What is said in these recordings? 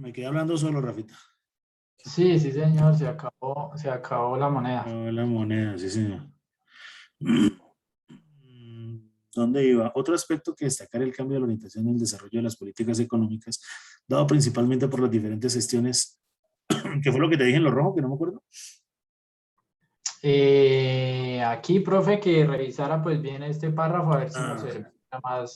Me quedé hablando solo, Rafita. Sí, sí, señor, se acabó la moneda. Ah, la moneda, sí, señor. ¿Dónde iba? Otro aspecto que destacar el cambio de la orientación en el desarrollo de las políticas económicas, dado principalmente por las diferentes gestiones, que fue lo que te dije en lo rojo, que no me acuerdo. Aquí, profe, que revisara pues bien este párrafo a ver si nos Ah, servía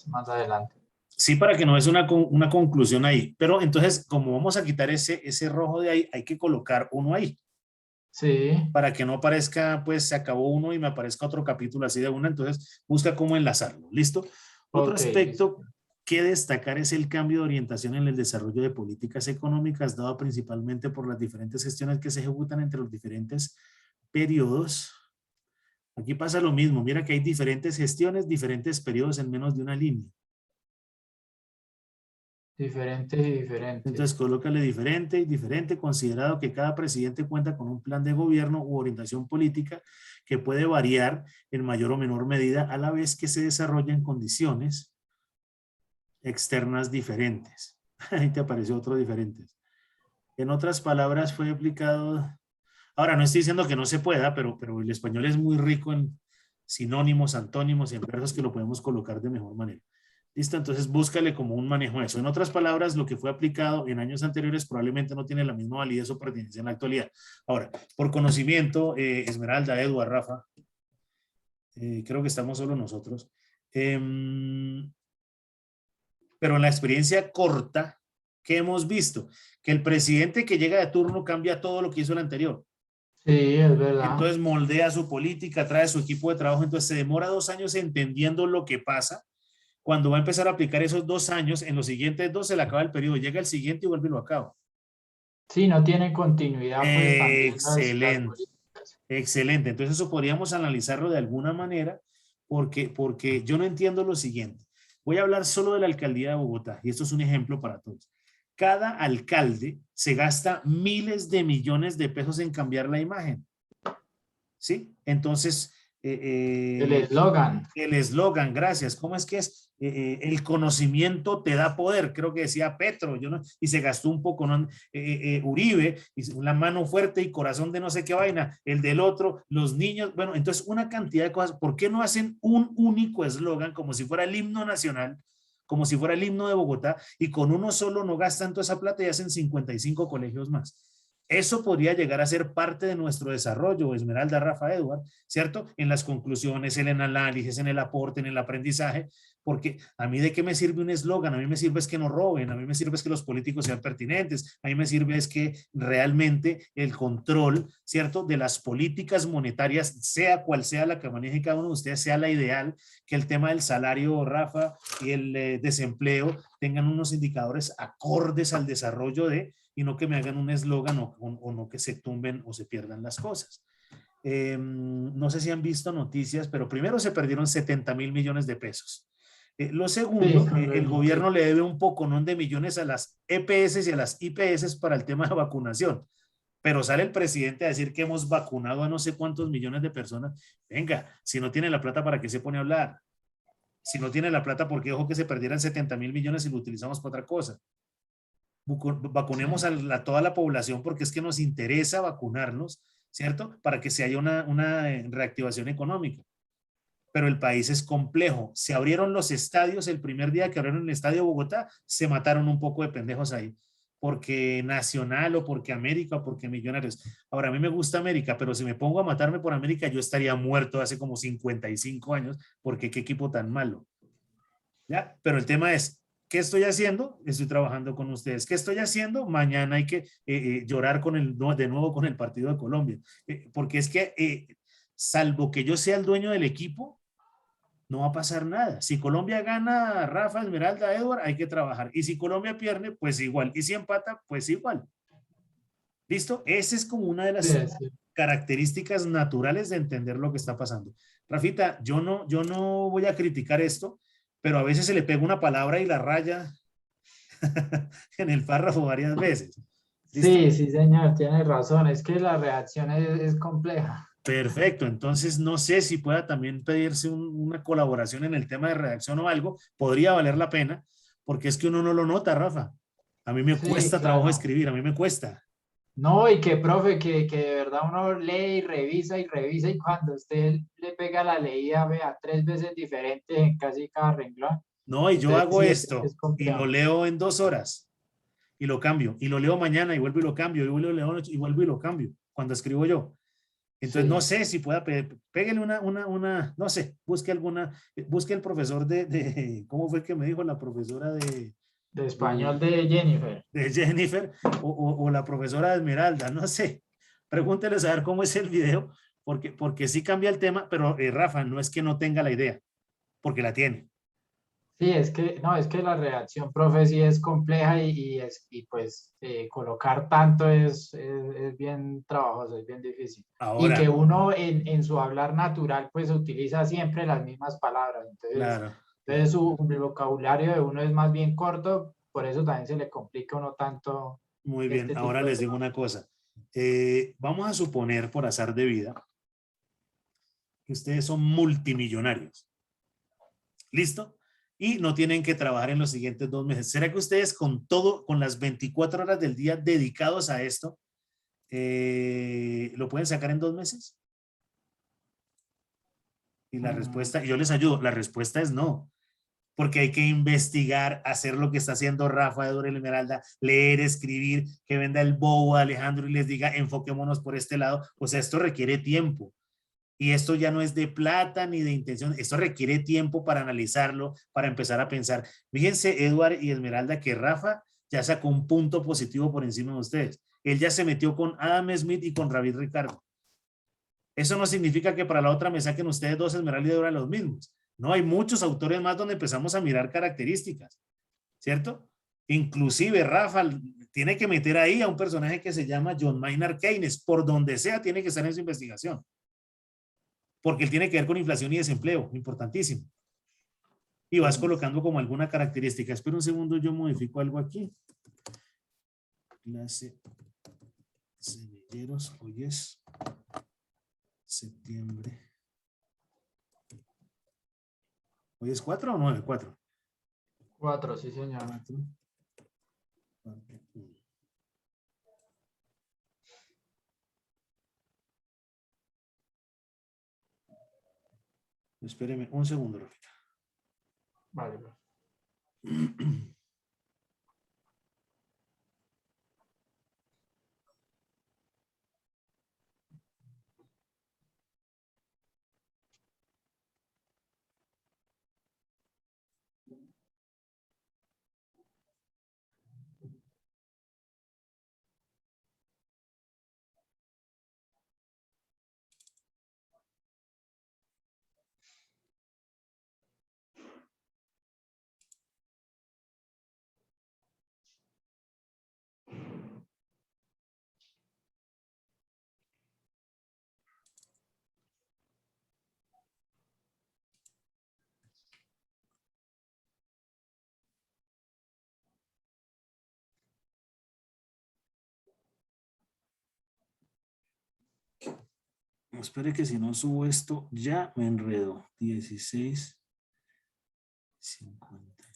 más adelante. sí, para que no es una conclusión ahí. Pero entonces, como vamos a quitar ese rojo de ahí, hay que colocar uno ahí, Sí, para que no aparezca, pues se acabó uno y me aparezca otro capítulo así de una. Entonces, busca cómo enlazarlo. ¿Listo? Otro ok, listo. aspecto que destacar es el cambio de orientación en el desarrollo de políticas económicas, dado principalmente por las diferentes gestiones que se ejecutan entre los diferentes periodos. Aquí pasa lo mismo. Mira que hay diferentes gestiones, diferentes periodos en menos de una línea. Diferentes y Entonces, diferentes. colócale diferente y diferente, considerado que cada presidente cuenta con un plan de gobierno u orientación política que puede variar en mayor o menor medida a la vez que se desarrolla en condiciones externas diferentes. Ahí te apareció otro diferentes. En otras palabras, fue aplicado. Ahora, no estoy diciendo que no se pueda, pero el español es muy rico en sinónimos, antónimos y en verbos que lo podemos colocar de mejor manera. ¿Listo? Entonces búscale como un manejo de eso. En otras palabras, lo que fue aplicado en años anteriores probablemente no tiene la misma validez o pertinencia en la actualidad. Ahora, por conocimiento, Esmeralda, Eduard, Rafa, creo que estamos solo nosotros. Eh, pero en la experiencia corta que hemos visto, que el presidente que llega de turno cambia todo lo que hizo el anterior. Sí, es verdad. Entonces moldea su política, trae su equipo de trabajo, entonces se demora 2 años entendiendo lo que pasa. Cuando va a empezar a aplicar esos 2 años, en los siguientes dos se le acaba el periodo, llega el siguiente y vuelve y lo acaba. Sí, no tiene continuidad pues también las Excelente, políticas. excelente. Entonces eso podríamos analizarlo de alguna manera porque yo no entiendo lo siguiente. Voy a hablar solo de la alcaldía de Bogotá y esto es un ejemplo para todos. Cada alcalde se gasta miles de millones de pesos en cambiar la imagen. ¿Sí? Entonces, El eslogan. el eslogan, gracias, ¿cómo es que es? El conocimiento te da poder, creo que decía Petro, yo no, y se gastó un poco, ¿no? Uribe, y la mano fuerte y corazón de no sé qué vaina, el del otro, los niños, bueno, entonces una cantidad de cosas, ¿por qué no hacen un único eslogan como si fuera el himno nacional? Como si fuera el himno de Bogotá, y con uno solo no gastan toda esa plata y hacen 55 colegios más. Eso podría llegar a ser parte de nuestro desarrollo, Esmeralda, Rafa, Edward, ¿cierto? En las conclusiones, en el análisis, en el aporte, en el aprendizaje, porque a mí de qué me sirve un eslogan, a mí me sirve es que no roben, a mí me sirve es que los políticos sean pertinentes, a mí me sirve es que realmente el control, ¿cierto? De las políticas monetarias, sea cual sea la que maneje cada uno de ustedes, sea la ideal, que el tema del salario, Rafa, y el desempleo tengan unos indicadores acordes al desarrollo de y no que me hagan un eslogan o no que se tumben o se pierdan las cosas. No sé si han visto noticias, pero primero se perdieron 70.000 millones de pesos. Lo Sí, segundo, el correcto. gobierno le debe un poconón de millones a las EPS y a las IPS para el tema de vacunación. Pero sale el presidente a decir que hemos vacunado a no sé cuántos millones de personas. Venga, si no tiene la plata, ¿para qué se pone a hablar? Si no tiene la plata, ¿por qué dejó que se perdieran 70.000 millones y lo utilizamos para otra cosa? Sí. Vacunemos a toda la población porque es que nos interesa vacunarnos, ¿cierto? Para que se haya una reactivación económica. Pero el país es complejo. Se abrieron los estadios el primer día que abrieron el estadio de Bogotá, se mataron un poco de pendejos ahí. Porque Nacional o porque América o porque Millonarios. Ahora, a mí me gusta América, pero si me pongo a matarme por América, yo estaría muerto hace como 55 años, porque qué equipo tan malo. ¿Ya? Pero el tema es, ¿qué estoy haciendo? Estoy trabajando con ustedes. ¿Qué estoy haciendo? Mañana hay que llorar de nuevo con el partido de Colombia. Porque es que, salvo que yo sea el dueño del equipo, no va a pasar nada. Si Colombia gana, Rafa, Esmeralda, Edward, hay que trabajar. Y si Colombia pierde, pues igual. Y si empata, pues igual. ¿Listo? Esa es como una de Sí, las sí. características naturales de entender lo que está pasando. Rafita, yo no voy a criticar esto, pero a veces se le pega una palabra y la raya en el párrafo varias veces. ¿Listo? Sí, sí, señor, tiene razón. Es que la reacción es compleja. Perfecto. Entonces, no sé si pueda también pedirse una colaboración en el tema de redacción o algo. Podría valer la pena, porque es que uno no lo nota, Rafa. A mí me Sí, cuesta trabajo claro. escribir, a mí me cuesta. No, y que profe, que de verdad uno lee y revisa, y cuando usted le pega la leída, vea, 3 veces diferente en casi cada renglón. No, y yo Entonces hago sí, es esto y lo complejo. leo en 2 horas y lo cambio. Y lo leo mañana y vuelvo y lo cambio. Y vuelvo y lo leo y vuelvo y lo cambio cuando escribo yo. Entonces no Sí, sé si pueda, péguele no sé, busque alguna, busque el profesor ¿cómo fue que me dijo la profesora de de, español de Jennifer. de Jennifer o la profesora de Esmeralda? No sé. Pregúnteles a ver cómo es el video, porque sí cambia el tema, pero Rafa, no es que no tenga la idea, porque la tiene. Sí, es que, no, es que la redacción, profe, sí es compleja y pues colocar tanto es bien trabajoso, es bien difícil. Y que Ahora, uno en su hablar natural, pues utiliza siempre las mismas palabras. claro, Entonces claro. su vocabulario de uno es más bien corto, por eso también se le complica a uno tanto Muy bien, este ahora tipo de les digo temas. una cosa. Vamos a suponer, por azar de vida, que ustedes son multimillonarios. ¿Listo? Y no tienen que trabajar en los siguientes 2 meses. ¿Será que ustedes con todo, con las 24 horas del día dedicados a esto, lo pueden sacar en 2 meses? Y la Mm, respuesta, yo les ayudo, la respuesta es no. Porque hay que investigar, hacer lo que está haciendo Rafa de Dora Esmeralda, leer, escribir, que venda el bobo a Alejandro y les diga, enfoquémonos por este lado. O sea, esto requiere tiempo. Y esto ya no es de plata ni de intención, esto requiere tiempo para analizarlo, para empezar a pensar. Fíjense, Edward y Esmeralda, que Rafa ya sacó un punto positivo por encima de ustedes. Él ya se metió con Adam Smith y con David Ricardo. Eso no significa que para la otra me saquen ustedes dos Esmeralda y Dora los mismos. No, hay muchos autores más donde empezamos a mirar características, ¿cierto? Inclusive Rafa tiene que meter ahí a un personaje que se llama John Maynard Keynes, por donde sea tiene que estar en su investigación, porque él tiene que ver con inflación y desempleo, importantísimo. Y vas sí. colocando como alguna característica. Espera un segundo, yo modifico algo aquí. Clase semilleros, hoy es septiembre. ¿Hoy es 4 o 9? 4. 4, sí, señor. 4, 4, 1. Espéreme un segundo, Rafita. Vale, profe. Espere que si no subo esto, ya me enredo. 16:50.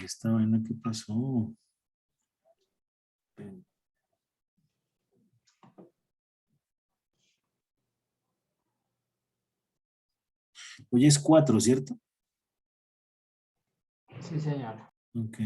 esta vaina que pasó. Hoy es 4, ¿cierto? Sí, señor. Ok.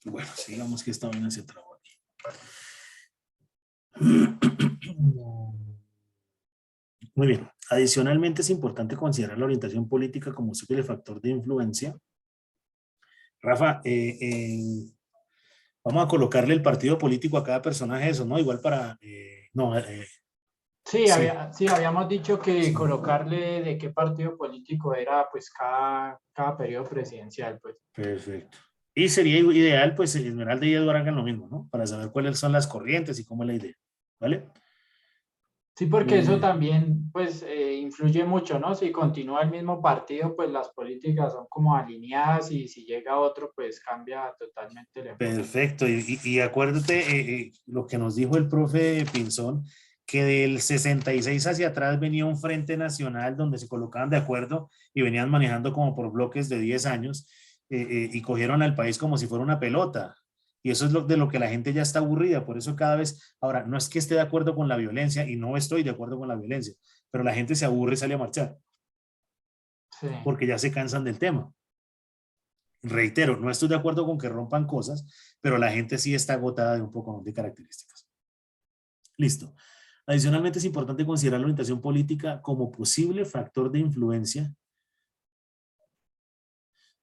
Bueno, sigamos que esta vaina se trabó aquí. Muy bien. Adicionalmente, es importante considerar la orientación política como posible factor de influencia. Rafa, vamos a colocarle el partido político a cada personaje, eso, ¿no? Igual para... no, Sí, sí, sí, habíamos dicho que sí, colocarle de qué partido político era pues cada periodo presidencial, pues. perfecto. Y sería ideal, pues, Esmeralda y Eduardo hagan lo mismo, ¿no? Para saber cuáles son las corrientes y cómo es la idea, ¿vale? Sí, porque eso Eh, también pues influye mucho, ¿no? Si continúa el mismo partido, pues las políticas son como alineadas y si llega otro, pues cambia totalmente el enfoque. Perfecto, y acuérdate lo que nos dijo el profe Pinzón, que del 66 hacia atrás venía un frente nacional donde se colocaban de acuerdo y venían manejando como por bloques de 10 años y cogieron al país como si fuera una pelota. Y eso es de lo que la gente ya está aburrida, por eso cada vez, ahora, no es que esté de acuerdo con la violencia y no estoy de acuerdo con la violencia, pero la gente se aburre y sale a marchar Sí. porque ya se cansan del tema. Reitero, no estoy de acuerdo con que rompan cosas, pero la gente sí está agotada de un poco de características. Listo. Adicionalmente, es importante considerar la orientación política como posible factor de influencia.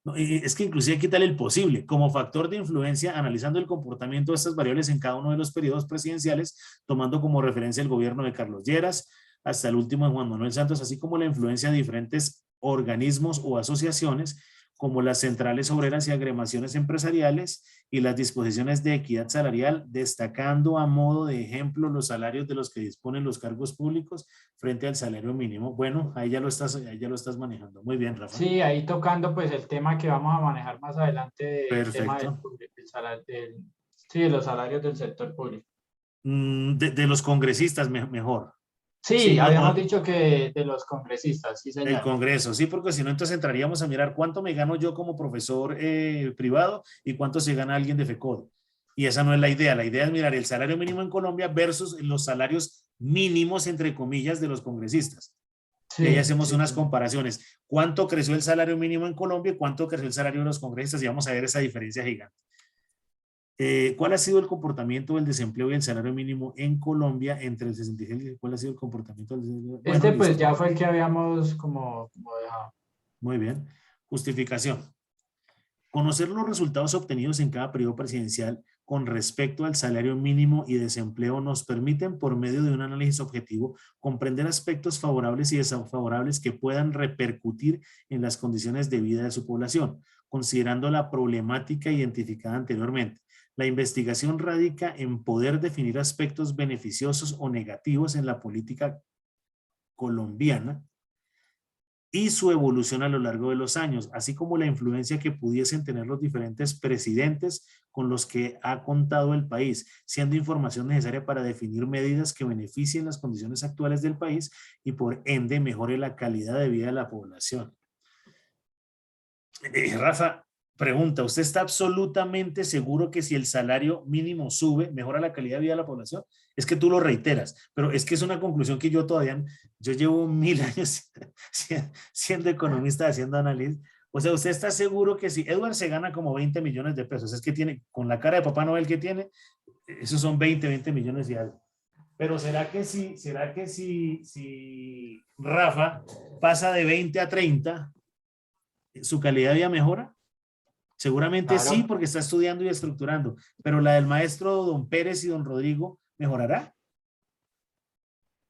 No, es que inclusive quitarle el posible como factor de influencia, analizando el comportamiento de estas variables en cada uno de los periodos presidenciales, tomando como referencia el gobierno de Carlos Lleras hasta el último de Juan Manuel Santos, así como la influencia de diferentes organismos o asociaciones como las centrales obreras y agremiaciones empresariales y las disposiciones de equidad salarial, destacando a modo de ejemplo los salarios de los que disponen los cargos públicos frente al salario mínimo. Bueno, ahí ya lo estás manejando. Muy bien, Rafa. Sí, ahí tocando pues el tema que vamos a manejar más adelante del tema del, Perfecto. sí, de los salarios del sector público. De los congresistas mejor. Sí, Sí, no, habíamos dicho que de los congresistas, sí, el señor. Congreso, sí, porque si no, entonces entraríamos a mirar cuánto me gano yo como profesor privado y cuánto se gana alguien de FECOD. Y esa no es la idea. La idea es mirar el salario mínimo en Colombia versus los salarios mínimos, entre comillas, de los congresistas. Y ahí Sí, hacemos sí, unas sí. comparaciones. ¿Cuánto creció el salario mínimo en Colombia y cuánto creció el salario de los congresistas? Y vamos a ver esa diferencia gigante. ¿Cuál ha sido el comportamiento del desempleo y el salario mínimo en Colombia entre el 66 y cuál ha sido el comportamiento del desempleo? Bueno, Este pues listo. ya fue el que habíamos como dejado. Muy bien. Justificación. Conocer los resultados obtenidos en cada periodo presidencial con respecto al salario mínimo y desempleo nos permiten, por medio de un análisis objetivo, comprender aspectos favorables y desfavorables que puedan repercutir en las condiciones de vida de su población, considerando la problemática identificada anteriormente. La investigación radica en poder definir aspectos beneficiosos o negativos en la política colombiana y su evolución a lo largo de los años, así como la influencia que pudiesen tener los diferentes presidentes con los que ha contado el país, siendo información necesaria para definir medidas que beneficien las condiciones actuales del país y por ende mejore la calidad de vida de la población. Rafa, pregunta, ¿usted está absolutamente seguro que si el salario mínimo sube, mejora la calidad de vida de la población? Es que tú lo reiteras, pero es que es una conclusión que yo todavía, yo llevo 1000 años siendo economista, haciendo análisis. O sea, ¿usted está seguro que si Edward se gana como 20 millones de pesos, es que tiene, con la cara de Papá Noel que tiene, esos son 20 millones y algo? Pero será que si Rafa pasa de 20 a 30, su calidad de vida mejora? Seguramente Claro. sí, porque está estudiando y estructurando, pero la del maestro don Pérez y don Rodrigo, ¿mejorará?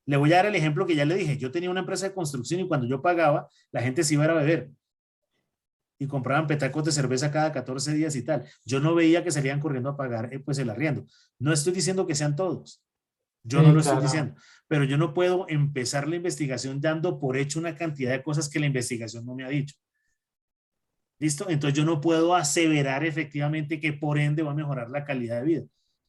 Le voy a dar el ejemplo que ya le dije. Yo tenía una empresa de construcción y cuando yo pagaba, la gente se iba a beber y compraban petacos de cerveza cada 14 días y tal. Yo no veía que salían corriendo a pagar pues el arriendo. No estoy diciendo que sean todos. Yo no Sí, lo estoy claro. diciendo, pero yo no puedo empezar la investigación dando por hecho una cantidad de cosas que la investigación no me ha dicho. ¿Listo? Entonces yo no puedo aseverar efectivamente que por ende va a mejorar la calidad de vida.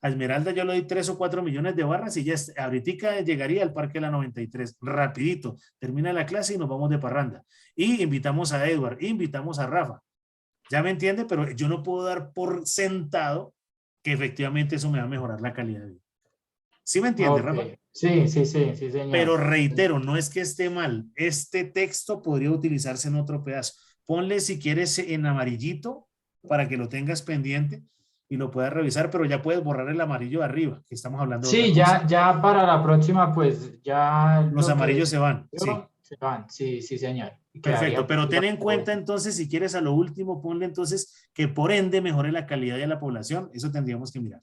A Esmeralda yo le doy 3 o 4 millones de barras y ya ahorita llegaría al Parque de la 93, rapidito, termina la clase y nos vamos de parranda. Y invitamos a Edward, invitamos a Rafa. ¿Ya me entiende? Pero yo no puedo dar por sentado que efectivamente eso me va a mejorar la calidad de vida. ¿Sí me entiende, Ok. Rafa? Sí, sí, sí, sí, señor. Pero reitero, no es que esté mal. Este texto podría utilizarse en otro pedazo. Ponle si quieres en amarillito para que lo tengas pendiente y lo puedas revisar, pero ya puedes borrar el amarillo de arriba, que estamos hablando de otra Sí, cosa. ya para la próxima, pues ya Los lo que amarillos se van, sí. se van. Sí, sí, señor. Y Perfecto, quedaría pues pero ten en digamos, cuenta entonces, si quieres a lo último, ponle entonces que por ende mejore la calidad de la población. Eso tendríamos que mirar.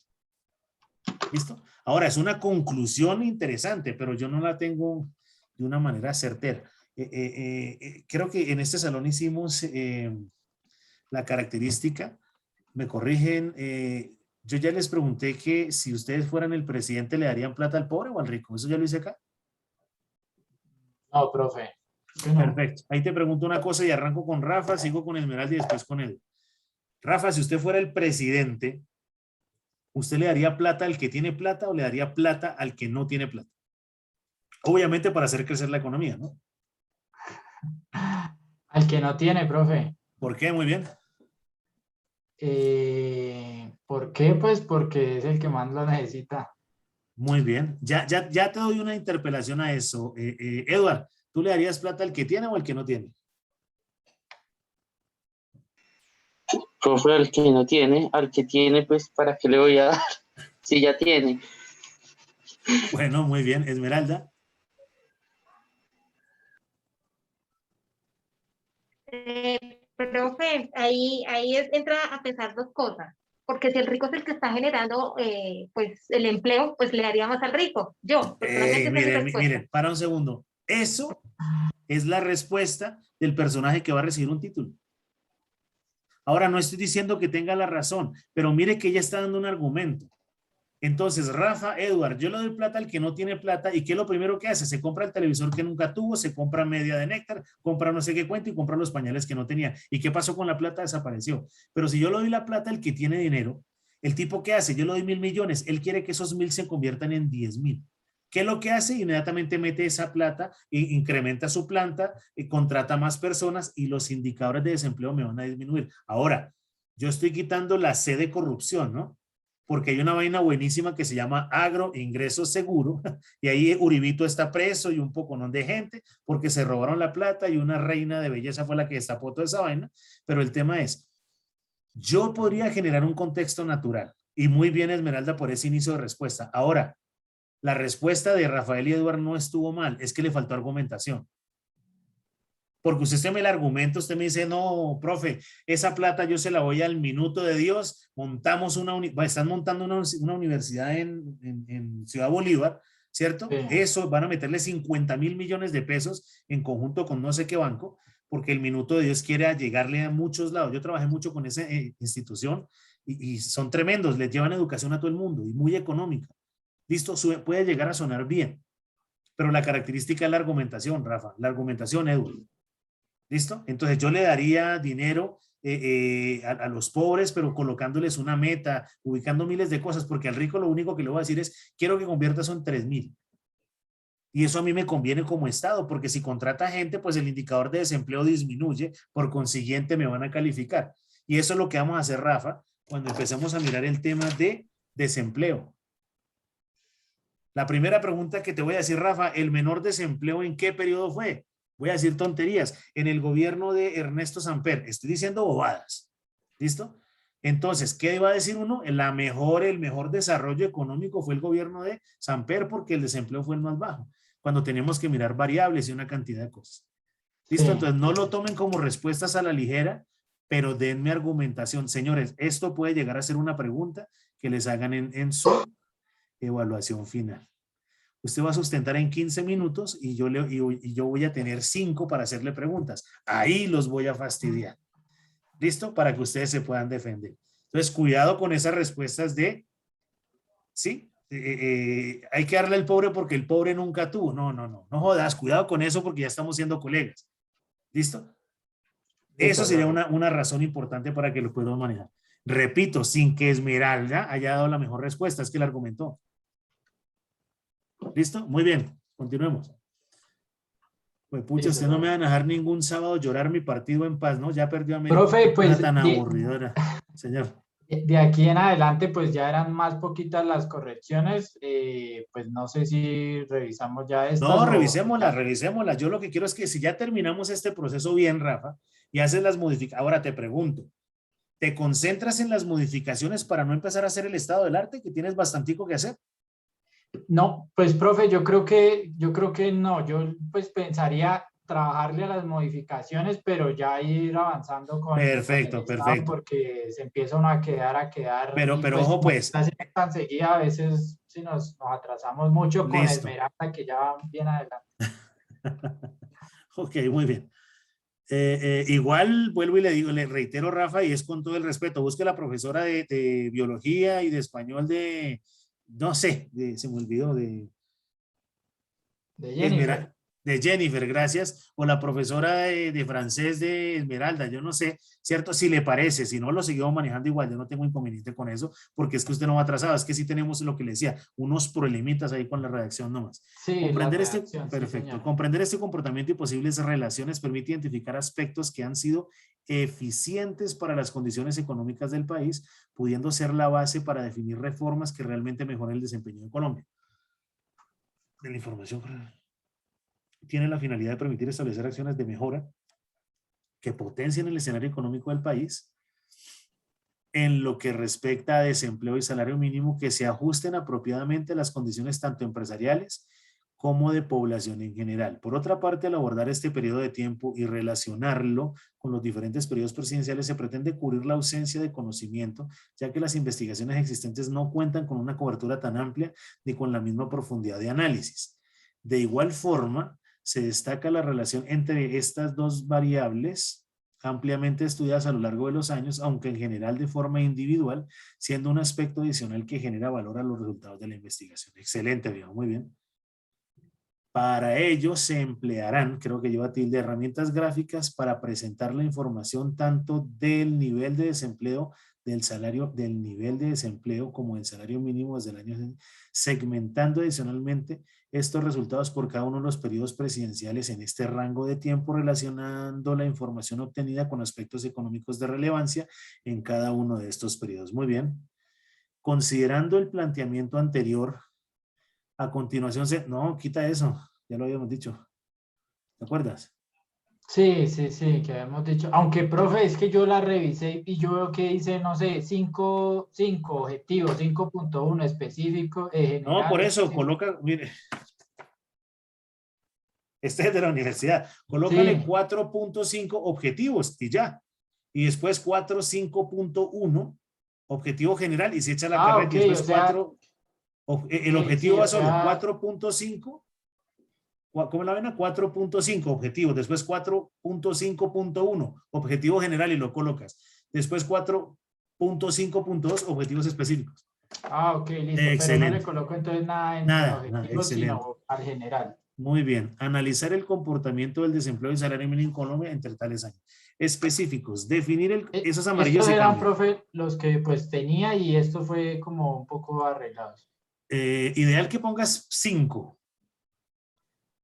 ¿Listo? Ahora, es una conclusión interesante, pero yo no la tengo de una manera certera. Creo que en este salón hicimos la característica, me corrigen, yo ya les pregunté que si ustedes fueran el presidente, ¿le darían plata al pobre o al rico? ¿Eso ya lo hice acá? no, profe. Que no. Perfecto. Ahí te pregunto una cosa y arranco con Rafa, sigo con Esmeralda y después con él. Rafa, si usted fuera el presidente, ¿usted le daría plata al que tiene plata o le daría plata al que no tiene plata? Obviamente para hacer crecer la economía, ¿no? Al que no tiene, profe. ¿Por qué? Muy bien. ¿Por qué? Pues porque es el que más lo necesita. Muy bien. Ya te doy una interpelación a eso. Edward, ¿tú le darías plata al que tiene o al que no tiene? Profe, al que tiene, pues, ¿para qué le voy a dar? Si ya tiene. Bueno, muy bien. Esmeralda. Profe, entra a pensar dos cosas, porque si el rico es el que está generando pues el empleo, pues le daría más al rico. Yo, personalmente, esa es mi respuesta. Miren, para un segundo. Eso es la respuesta del personaje que va a recibir un título. Ahora, no estoy diciendo que tenga la razón, pero mire que ella está dando un argumento. Entonces, Rafa, Edward, yo le doy plata al que no tiene plata y ¿qué es lo primero que hace? Se compra el televisor que nunca tuvo, se compra media de néctar, compra no sé qué cuento y compra los pañales que no tenía. ¿Y qué pasó con la plata? Desapareció. Pero si yo le doy la plata al que tiene dinero, el tipo ¿qué hace? Yo le doy 1.000 millones, él quiere que esos 1.000 se conviertan en 10.000. ¿Qué es lo que hace? Inmediatamente mete esa plata, incrementa su planta, contrata más personas y los indicadores de desempleo me van a disminuir. Ahora, yo estoy quitando la C de corrupción, ¿no? Porque hay una vaina buenísima que se llama Agro Ingreso Seguro, y ahí Uribito está preso y un poconón de gente, porque se robaron la plata y una reina de belleza fue la que destapó toda esa vaina, pero el tema es, yo podría generar un contexto natural, y muy bien Esmeralda por ese inicio de respuesta. Ahora, la respuesta de Rafael y Eduardo no estuvo mal, es que le faltó argumentación. Porque usted me el argumento, usted me dice, no, profe, esa plata yo se la voy al minuto de Dios, montamos están montando una universidad en Ciudad Bolívar, ¿cierto? Sí. Eso, van a meterle 50.000 millones de pesos en conjunto con no sé qué banco, porque el minuto de Dios quiere llegarle a muchos lados. Yo trabajé mucho con esa institución y son tremendos, les llevan educación a todo el mundo y muy económica. Listo, puede llegar a sonar bien, pero la característica es la argumentación, Rafa, la argumentación, Edu. ¿Listo? Entonces yo le daría dinero a los pobres, pero colocándoles una meta, ubicando miles de cosas, porque al rico lo único que le voy a decir es, quiero que conviertas en 3.000. Y eso a mí me conviene como Estado, porque si contrata gente, pues el indicador de desempleo disminuye, por consiguiente me van a calificar. Y eso es lo que vamos a hacer, Rafa, cuando empecemos a mirar el tema de desempleo. La primera pregunta que te voy a decir, Rafa, ¿el menor desempleo en qué periodo fue? Voy a decir tonterías. En el gobierno de Ernesto Samper. Estoy diciendo bobadas. ¿Listo? Entonces, ¿qué iba a decir uno? El mejor desarrollo económico fue el gobierno de Samper porque el desempleo fue el más bajo. Cuando tenemos que mirar variables y una cantidad de cosas. ¿Listo? Sí. Entonces, no lo tomen como respuestas a la ligera, pero denme argumentación. Señores, esto puede llegar a ser una pregunta que les hagan en su evaluación final. Usted va a sustentar en 15 minutos y yo voy a tener 5 para hacerle preguntas. Ahí los voy a fastidiar. ¿Listo? Para que ustedes se puedan defender. Entonces, cuidado con esas respuestas de, ¿sí? Hay que darle al pobre porque el pobre nunca tuvo. No jodas, cuidado con eso porque ya estamos siendo colegas. ¿Listo? Eso sería una razón importante para que lo podamos manejar. Repito, sin que Esmeralda haya dado la mejor respuesta, es que la argumentó. ¿Listo? Muy bien, continuemos. Pues pucha, usted no me va a dejar ningún sábado llorar mi partido en paz, ¿no? Ya perdió América. Profe, pues tan aburridora, señor. De aquí en adelante, pues ya eran más poquitas las correcciones. Pues no sé si revisamos ya estas. No, revisémoslas. Yo lo que quiero es que si ya terminamos este proceso bien, Rafa, y haces las modificaciones. Ahora te pregunto, ¿te concentras en las modificaciones para no empezar a hacer el estado del arte, que tienes bastantico que hacer? No, pues profe, yo creo que no. Yo pues pensaría trabajarle a las modificaciones, pero ya ir avanzando con Perfecto. porque se empieza uno a quedar. Pero pues, ojo pues. Tan seguida, a veces si nos atrasamos mucho con Listo. Esmeralda, que ya va bien adelante. Ok, muy bien. Igual vuelvo y le reitero, Rafa, y es con todo el respeto, busque la profesora de biología y de español no sé, se me olvidó De Jennifer. De Jennifer, gracias, o la profesora de francés de Esmeralda, yo no sé, ¿cierto? Si le parece, si no lo seguimos manejando igual, yo no tengo inconveniente con eso, porque es que usted no va atrasado, es que sí tenemos lo que le decía, unos problemitas ahí con la redacción nomás. Sí, comprender perfecto, sí, comprender este comportamiento y posibles relaciones permite identificar aspectos que han sido eficientes para las condiciones económicas del país, pudiendo ser la base para definir reformas que realmente mejoren el desempeño de Colombia. De la información tiene la finalidad de permitir establecer acciones de mejora que potencien el escenario económico del país en lo que respecta a desempleo y salario mínimo, que se ajusten apropiadamente a las condiciones tanto empresariales como de población en general. Por otra parte, al abordar este periodo de tiempo y relacionarlo con los diferentes periodos presidenciales, se pretende cubrir la ausencia de conocimiento, ya que las investigaciones existentes no cuentan con una cobertura tan amplia ni con la misma profundidad de análisis. De igual forma, se destaca la relación entre estas dos variables ampliamente estudiadas a lo largo de los años, aunque en general de forma individual, siendo un aspecto adicional que genera valor a los resultados de la investigación. Excelente, viejo, muy bien. Para ello se emplearán, creo que lleva tilde, herramientas gráficas para presentar la información tanto del nivel de desempleo, del nivel de desempleo como del salario mínimo desde el año, segmentando adicionalmente estos resultados por cada uno de los periodos presidenciales en este rango de tiempo, relacionando la información obtenida con aspectos económicos de relevancia en cada uno de estos periodos. Muy bien. Considerando el planteamiento anterior, a continuación no, quita eso, ya lo habíamos dicho. ¿Te acuerdas? Sí, que habíamos dicho. Aunque, profe, es que yo la revisé y yo veo que dice, no sé, 5 objetivos, 5.1 específico. No, por eso, coloca, mire. Este es de la universidad. Colócale 4.5 objetivos y ya. Y después 4.5.1 objetivo general y se echa la carrera. Okay, y después 4. El objetivo va solo 4.5. ¿Cómo la ven? 4.5 objetivos, después 4.5.1 objetivo general y lo colocas. Después 4.5.2 objetivos específicos. Ok, listo. Excelente. Pero no le coloco entonces nada en objetivos, excelente. sino al general. Muy bien. Analizar el comportamiento del desempleo y salario mínimo en Colombia entre tales años. Específicos. Definir esos amarillos Estos se eran, cambian. profe, los que pues tenía y esto fue como un poco arreglados. Ideal que pongas 5.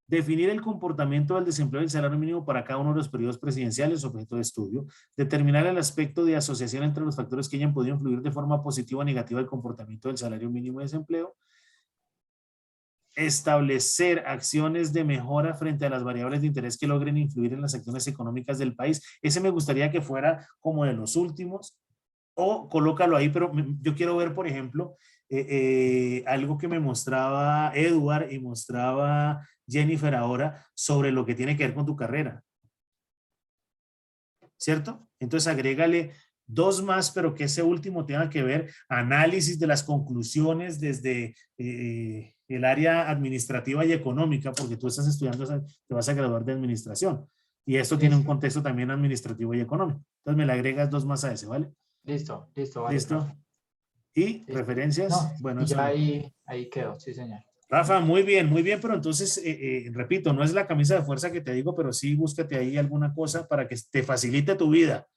Definir el comportamiento del desempleo y el salario mínimo para cada uno de los periodos presidenciales, objeto de estudio. Determinar el aspecto de asociación entre los factores que hayan podido influir de forma positiva o negativa el comportamiento del salario mínimo de desempleo. Establecer acciones de mejora frente a las variables de interés que logren influir en las acciones económicas del país. Ese me gustaría que fuera como de los últimos, o colócalo ahí, pero yo quiero ver, por ejemplo, algo que me mostraba Edward y mostraba Jennifer ahora sobre lo que tiene que ver con tu carrera. ¿Cierto? Entonces agrégale 2 más, pero que ese último tenga que ver análisis de las conclusiones desde el área administrativa y económica, porque tú estás estudiando, te vas a graduar de administración. Y esto tiene un Listo. contexto también administrativo y económico. Entonces me le agregas 2 más a ese, ¿vale? Listo, vale, ¿Listo? profe. ¿Y Listo. referencias? No, Bueno, y eso ya no. ahí quedó, sí, señor. Rafa, muy bien, pero entonces, repito, no es la camisa de fuerza que te digo, pero sí búscate ahí alguna cosa para que te facilite tu vida.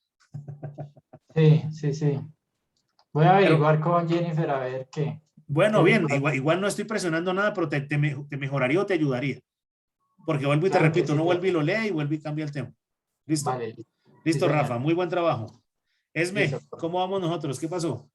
Sí. Voy a Pero, averiguar con Jennifer a ver bueno, qué le bien, pasa. igual no estoy presionando nada, pero te mejoraría o te ayudaría. Porque vuelvo y te Claro que repito, sí, no vuelve y profe. lo lea y vuelve y cambia el tema. ¿Listo? Vale, sí, Listo, señor. Rafa, muy buen trabajo. Listo, Esme, profe. ¿cómo vamos nosotros? ¿Qué pasó?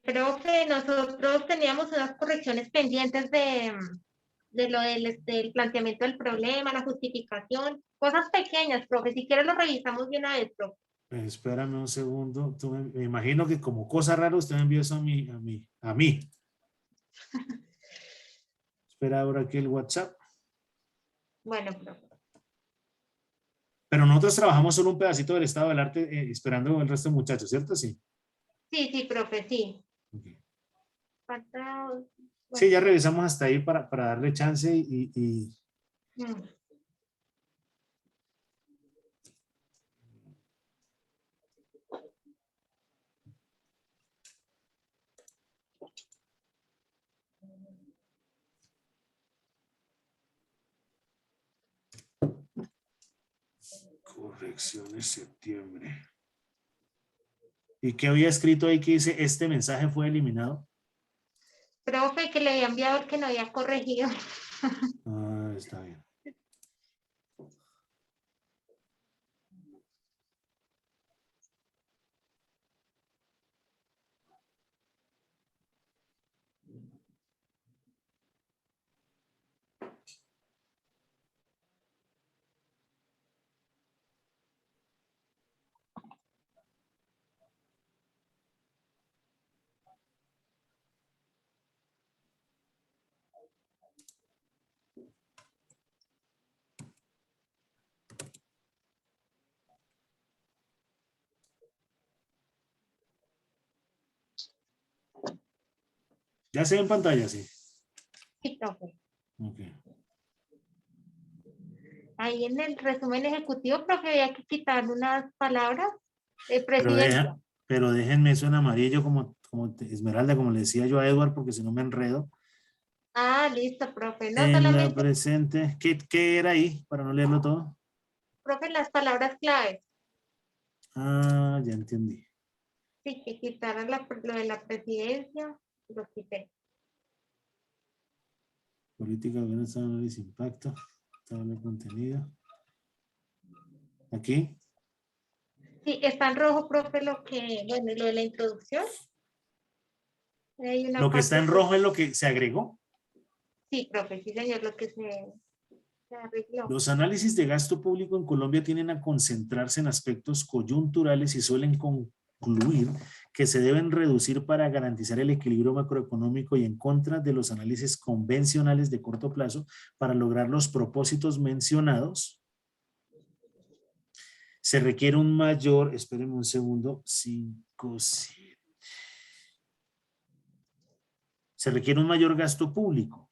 Profe, nosotros teníamos unas correcciones pendientes de lo del planteamiento del problema, la justificación, cosas pequeñas, profe. Si quieres lo revisamos bien a esto. Espérame un segundo. Me imagino que como cosa rara usted me envió eso a mí. Espera ahora aquí el WhatsApp. Bueno, profe. Pero nosotros trabajamos solo un pedacito del estado del arte esperando el resto de muchachos, ¿cierto? Sí. Sí, profe, sí. Okay. Falta, Sí, bueno, ya revisamos hasta ahí para darle chance mm. correcciones septiembre. ¿Y qué había escrito ahí que dice este mensaje fue eliminado? Profe, que le había enviado el que no había corregido. Ah, está bien. Ya se ve en pantalla, sí. Sí, profe. Okay. Ahí en el resumen ejecutivo, profe, había que quitar unas palabras de Pero, presidencia. pero déjenme eso en amarillo como Esmeralda, como le decía yo a Edward, porque si no me enredo. Ah, listo, profe. No En la solamente, presente, ¿qué era ahí? Para no leerlo todo. profe, las palabras claves. Ah, ya entendí. Sí, que quitaran lo de la presidencia, lo quité. Política, bienestar, análisis, impacto, tabla de contenido. Aquí. Sí, está en rojo, profe, lo de la introducción. Hay una Lo que está parte en que, rojo es lo que se agregó. sí, profe, sí, señor, lo que se arregló. Los análisis de gasto público en Colombia tienden a concentrarse en aspectos coyunturales y suelen concluir que se deben reducir para garantizar el equilibrio macroeconómico y en contra de los análisis convencionales de corto plazo para lograr los propósitos mencionados. Se requiere un mayor, espérenme un segundo, 5, 7. Se requiere un mayor gasto público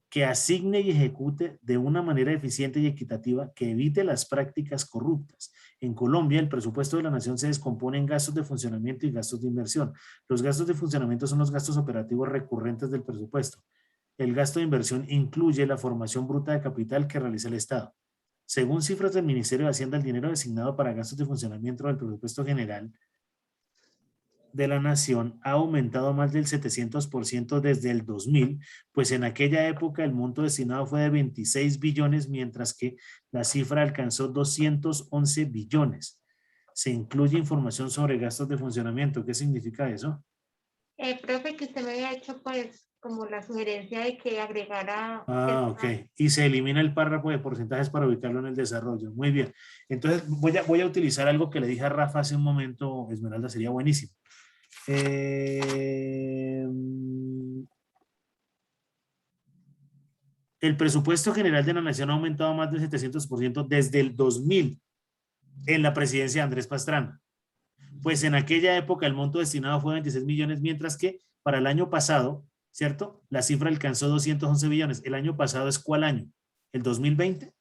que asigne y ejecute de una manera eficiente y equitativa que evite las prácticas corruptas. En Colombia, el presupuesto de la nación se descompone en gastos de funcionamiento y gastos de inversión. Los gastos de funcionamiento son los gastos operativos recurrentes del presupuesto. el gasto de inversión incluye la formación bruta de capital que realiza el Estado. Según cifras del Ministerio de Hacienda, el dinero designado para gastos de funcionamiento del presupuesto general de la Nación ha aumentado más del 700% desde el 2000, pues en aquella época el monto destinado fue de 26 billones, mientras que la cifra alcanzó 211 billones. Se incluye información sobre gastos de funcionamiento. ¿Qué significa eso? Profe, que usted me había hecho pues como la sugerencia de que agregara... Ok. Y se elimina el párrafo de porcentajes para ubicarlo en el desarrollo. Muy bien. Entonces voy a utilizar algo que le dije a Rafa hace un momento, Esmeralda, sería buenísimo. El presupuesto general de la Nación ha aumentado más del 700% desde el 2000 en la presidencia de Andrés Pastrana. Pues en aquella época el monto destinado fue 26 millones, mientras que para el año pasado, ¿cierto? La cifra alcanzó 211 billones. ¿El año pasado es cuál año? ¿El 2020?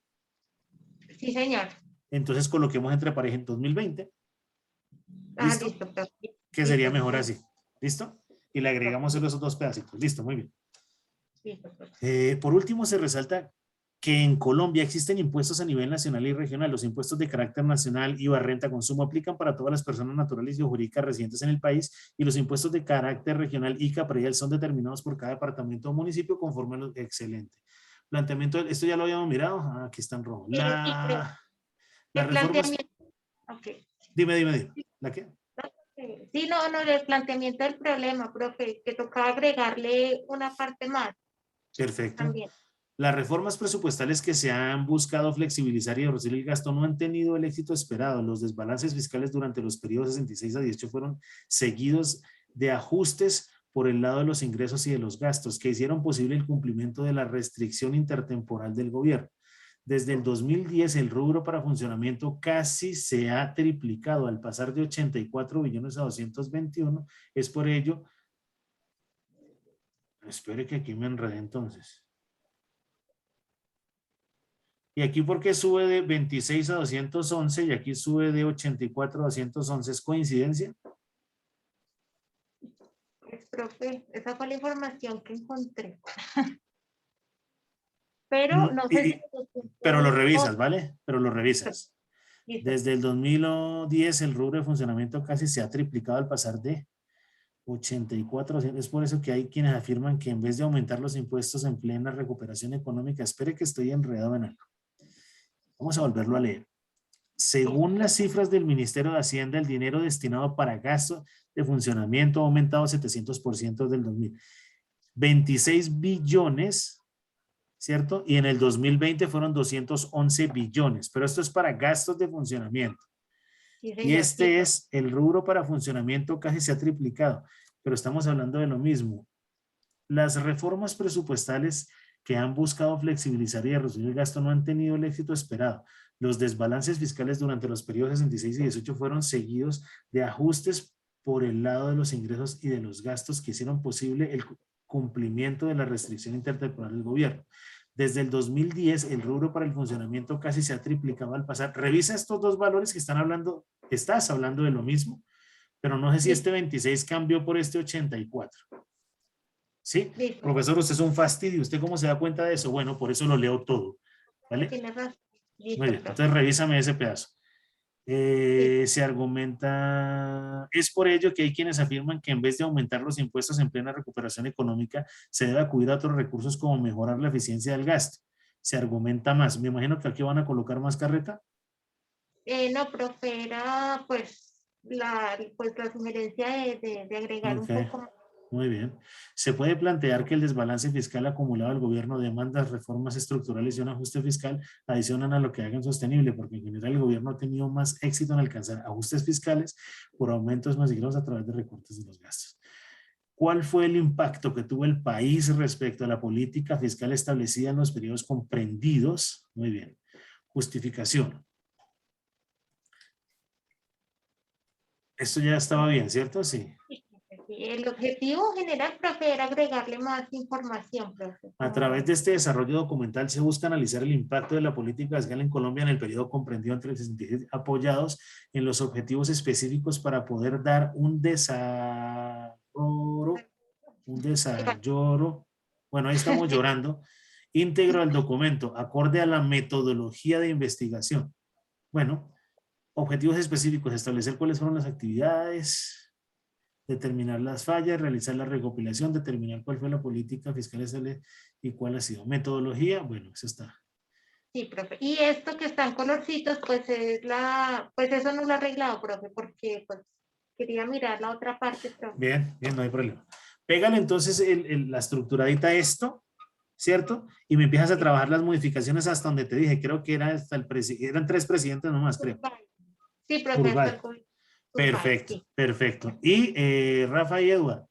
Sí, señor. Entonces coloquemos entre parejas en 2020. ¿Listo? Listo, profe. Que sería mejor así. ¿Listo? Y le agregamos esos dos pedacitos. Listo, muy bien. Listo, profe. Por último, se resalta que en Colombia existen impuestos a nivel nacional y regional. Los impuestos de carácter nacional, IVA, renta, consumo, aplican para todas las personas naturales y jurídicas residentes en el país, y los impuestos de carácter regional, ICA, predial, son determinados por cada departamento o municipio conforme a lo excelente. Planteamiento, esto ya lo habíamos mirado. Aquí está en rojo. La reforma. Planteamiento. Okay. Dime. ¿La qué? Sí, no, el planteamiento del problema, profe, que tocaba agregarle una parte más. Perfecto. También. Las reformas presupuestales que se han buscado flexibilizar y reducir el gasto no han tenido el éxito esperado. Los desbalances fiscales durante los periodos 66 a 18 fueron seguidos de ajustes por el lado de los ingresos y de los gastos, que hicieron posible el cumplimiento de la restricción intertemporal del gobierno. Desde el 2010, el rubro para funcionamiento casi se ha triplicado al pasar de 84 billones a 221. Es por ello, espere que aquí me enredé entonces. Y aquí, ¿por qué sube de 26 a 211 y aquí sube de 84 a 211? ¿Es coincidencia? Pues, profe, esa fue la información que encontré. Pero no sé si... Pero lo revisas, ¿vale? Pero lo revisas. Listo. Desde el 2010 el rubro de funcionamiento casi se ha triplicado al pasar de 84. Es por eso que hay quienes afirman que en vez de aumentar los impuestos en plena recuperación económica, espere que estoy enredado en algo. Vamos a volverlo a leer. Según las cifras del Ministerio de Hacienda, el dinero destinado para gastos de funcionamiento ha aumentado 700% desde el 2000. 26 billones, ¿cierto? Y en el 2020 fueron 211 billones, pero esto es para gastos de funcionamiento. Sí, Y este es el rubro para funcionamiento, casi se ha triplicado, pero estamos hablando de lo mismo. Las reformas presupuestales que han buscado flexibilizar y reducir el gasto no han tenido el éxito esperado. Los desbalances fiscales durante los periodos 66 y 18 fueron seguidos de ajustes por el lado de los ingresos y de los gastos que hicieron posible el cumplimiento de la restricción intertemporal del gobierno. Desde el 2010, el rubro para el funcionamiento casi se ha triplicado al pasar. Revisa estos dos valores que están hablando, estás hablando de lo mismo, pero no sé si este 26 cambió por este 84. ¿Sí? Listo. Profesor, usted es un fastidio. ¿Usted cómo se da cuenta de eso? Bueno, por eso lo leo todo. ¿Vale? Tiene razón. Listo, Muy bien, profe. entonces revísame ese pedazo. Se argumenta, es por ello que hay quienes afirman que en vez de aumentar los impuestos en plena recuperación económica, se debe acudir a otros recursos como mejorar la eficiencia del gasto. Se argumenta más. Me imagino que aquí van a colocar más carreta. No, profe, era pues la sugerencia de agregar Ok. un poco más. Muy bien. Se puede plantear que el desbalance fiscal acumulado al gobierno demanda reformas estructurales y un ajuste fiscal adicionan a lo que hagan sostenible, porque en general el gobierno ha tenido más éxito en alcanzar ajustes fiscales por aumentos masivos a través de recortes de los gastos. ¿Cuál fue el impacto que tuvo el país respecto a la política fiscal establecida en los periodos comprendidos? Muy bien. Justificación. Esto ya estaba bien, ¿cierto? Sí. El objetivo general, profe, era agregarle más información, profe. A través de este desarrollo documental se busca analizar el impacto de la política fiscal en Colombia en el periodo comprendido entre el 67, apoyados en los objetivos específicos para poder dar un desarrollo, Bueno, ahí estamos llorando. Íntegro al documento, acorde a la metodología de investigación. Bueno, objetivos específicos, establecer cuáles fueron las actividades, determinar las fallas, realizar la recopilación, determinar cuál fue la política fiscal y cuál ha sido. Metodología, bueno, eso está. Sí, profe. Y esto que está en colorcitos, pues es pues eso no lo he arreglado, profe, porque pues quería mirar la otra parte, profe. Bien, bien, no hay problema. Pégale entonces la estructuradita a esto, ¿cierto? Y me empiezas a trabajar las modificaciones hasta donde te dije, creo que era hasta eran 3 presidentes nomás, creo. Sí, profe, Urbay. hasta el Urbay, Perfecto, sí. perfecto. Y Rafa y Eduardo,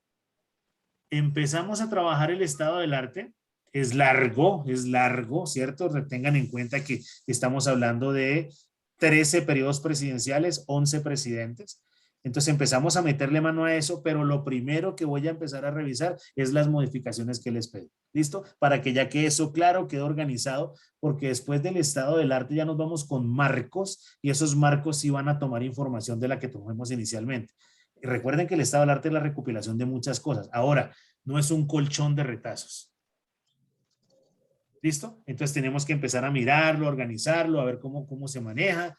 empezamos a trabajar el estado del arte. Es largo, ¿cierto? Tengan en cuenta que estamos hablando de 13 periodos presidenciales, 11 presidentes. Entonces empezamos a meterle mano a eso, pero lo primero que voy a empezar a revisar es las modificaciones que les pedí. ¿Listo? Para que ya quede eso claro, quede organizado, porque después del estado del arte ya nos vamos con marcos y esos marcos sí van a tomar información de la que tomamos inicialmente. Y recuerden que el estado del arte es la recopilación de muchas cosas. Ahora, no es un colchón de retazos. ¿Listo? Entonces tenemos que empezar a mirarlo, organizarlo, a ver cómo se maneja,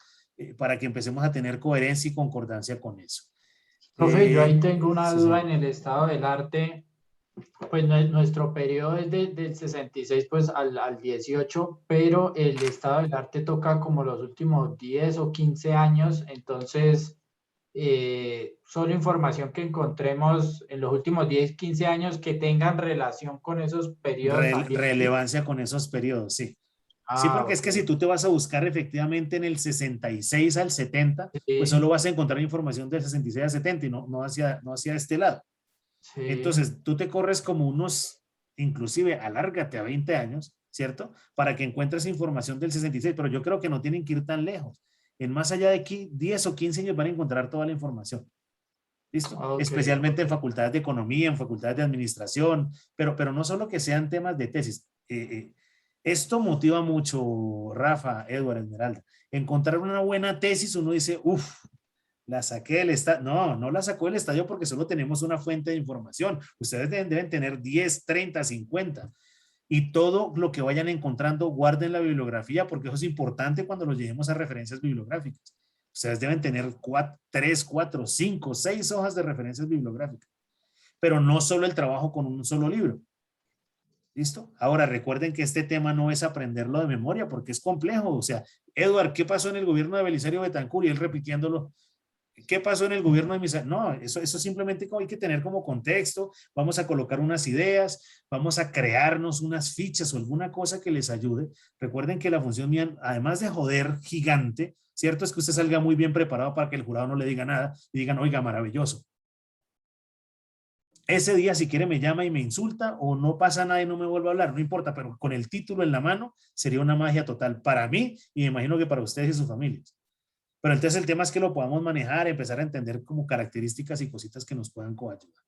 para que empecemos a tener coherencia y concordancia con eso. Profe, yo ahí tengo una sí, duda sí. en el estado del arte. Pues nuestro periodo es del 66 pues al 18, pero el estado del arte toca como los últimos 10 o 15 años, entonces solo información que encontremos en los últimos 10, 15 años que tengan relación con esos periodos también. Relevancia con esos periodos, sí. Sí, porque es que si Ok. tú te vas a buscar efectivamente en el 66 al 70, pues Sí, solo vas a encontrar información del 66 al 70 y no hacia este lado. sí. Entonces, tú te corres como unos, inclusive alárgate a 20 años, ¿cierto? Para que encuentres información del 66, pero yo creo que no tienen que ir tan lejos. En más allá de aquí, 10 o 15 años van a encontrar toda la información. ¿Listo? Ok, Especialmente en ok. facultades de economía, en facultades de administración, pero no solo que sean temas de tesis. Esto motiva mucho, Rafa, Edward, Esmeralda. Encontrar una buena tesis, uno dice, uff, la saqué del estadio. No la sacó del estadio porque solo tenemos una fuente de información. Ustedes deben tener 10, 30, 50. Y todo lo que vayan encontrando, guarden la bibliografía porque eso es importante cuando los llevemos a referencias bibliográficas. Ustedes deben tener 3, 4, 5, 6 hojas de referencias bibliográficas. Pero no solo el trabajo con un solo libro. ¿Listo? Ahora recuerden que este tema no es aprenderlo de memoria porque es complejo. O sea, Edward, ¿qué pasó en el gobierno de Belisario Betancur? Y él repitiéndolo. ¿Qué pasó en el gobierno de Misa? No, eso simplemente hay que tener como contexto. Vamos a colocar unas ideas, vamos a crearnos unas fichas o alguna cosa que les ayude. Recuerden que la función mía, además de joder gigante, cierto es que usted salga muy bien preparado para que el jurado no le diga nada y digan, oiga, maravilloso. Ese día, si quiere, me llama y me insulta o no pasa nada y no me vuelve a hablar, no importa, pero con el título en la mano sería una magia total para mí y me imagino que para ustedes y sus familias. Pero entonces el tema es que lo podamos manejar, empezar a entender como características y cositas que nos puedan coayudar.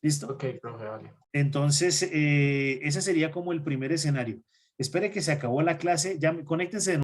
¿Listo? Ok, profe, vale. Entonces, ese sería como el primer escenario. Espere que se acabó la clase, ya conéctense de nuevo.